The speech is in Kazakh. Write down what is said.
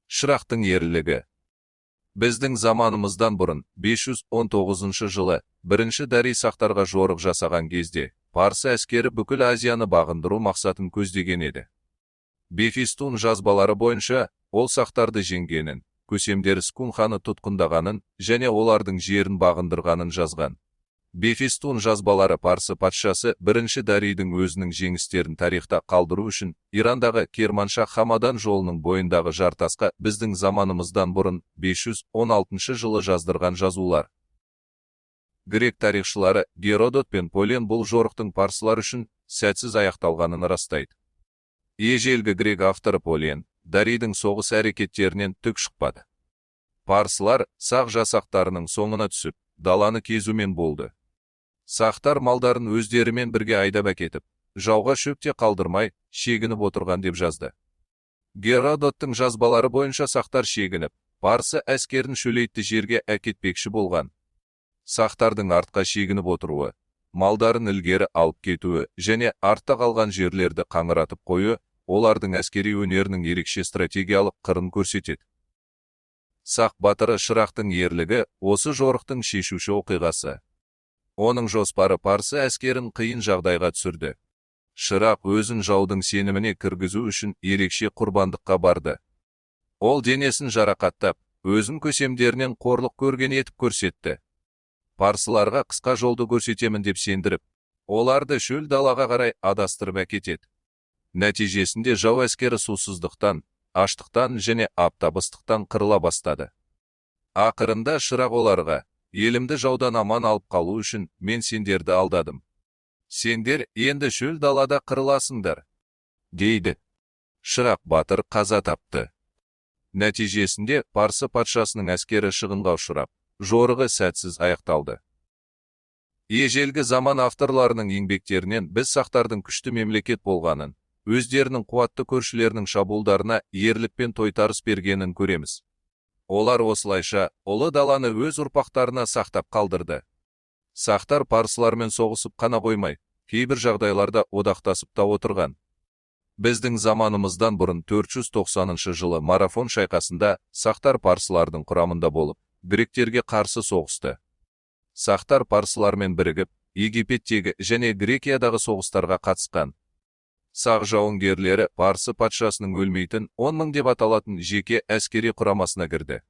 Шырақтың ерлігі. Біздің заманымыздан бұрын 519 жылы бірінші Дарий сақтарға жорық жасаған кезде парсы әскері бүкіл Азияны бағындыру мақсатын көздеген еді. Бефестун жазбалары бойынша ол сақтарды жеңгенін, көсемдері Скун ханы тұтқындағанын және олардың жерін бағындырғанын жазған. Бефестун жазбалары парсы патшасы бірінші Дарийдің өзінің жеңістерін тарихта қалдыру үшін Ирандағы Керманшах Хамадан жолының бойындағы жартасқа біздің заманымыздан бұрын 516 жылы жаздырған жазулар. Грек тарихшылары Геродот пен Полен бұл жорықтың парсылар үшін сәтсіз аяқталғанын растайды. Ежелгі грек авторы Полен Дарийдің соғыс әрекеттерінен түк шықпады. Парсылар сақ жасақтарының соңына түсіп, даланы кезумен болды. Сақтар малдарын өздерімен бірге айдап әкетіп, жауға шөпте қалдырмай, шегініп отырған деп жазды. Геродоттың жазбалары бойынша сақтар шегініп, парсы әскерін шөлейтті жерге әкетпекші болған. Сақтардың артқа шегініп отыруы, малдарын ілгері алып кетуі және артта қалған жерлерді қаңыратып қою, олардың әскери өнерінің ерекше стратегиялық қырын көрсетеді. Сақ батыры Шырақтың ерлігі осы жорықтың шешуші оқиғасы. Оның жоспары парсы әскерін қиын жағдайға түсірді. Шырақ өзін жаудың сеніміне кіргізу үшін ерекше құрбандыққа барды. Ол денесін жарақаттап, өзін көсемдерінен қорлық көрген етіп көрсетті. Парсыларға қысқа жолды көрсетемін деп сендіріп, оларды шөл далаға қарай адастырып әкетеді. Нәтижесінде жау әскері сусыздықтан, аштықтан және аптабыстықтан қырыла бастады. Ақырында Шырақ оларға, елімді жаудан аман алып қалу үшін мен сендерді алдадым. Сендер енді шөл далада қырыласыңдар, дейді. Шырақ батыр қаза тапты. Нәтижесінде парсы патшасының әскері шығынға ұшырап, жорығы сәтсіз аяқталды. Ежелгі заман авторларының еңбектерінен біз сақтардың күшті мемлекет болғанын, өздерінің қуатты көршілерінің шабуылдарына ерлікпен тойтарыс бергенін көреміз. Олар осылайша ұлы даланы өз ұрпақтарына сақтап қалдырды. Сақтар парсылармен соғысып қана қоймай, кейбір жағдайларда одақтасып та отырған. Біздің заманымыздан бұрын 490 жылы марафон шайқасында сақтар парсылардың құрамында болып, гректерге қарсы соғысты. Сақтар парсылармен бірігіп, Египеттегі және Грекиядағы соғыстарға қатысқан. Сақ жауынгерлері парсы патшасының өлмейтін 10 000 деп аталатын жеке әскери құрамасына кірді.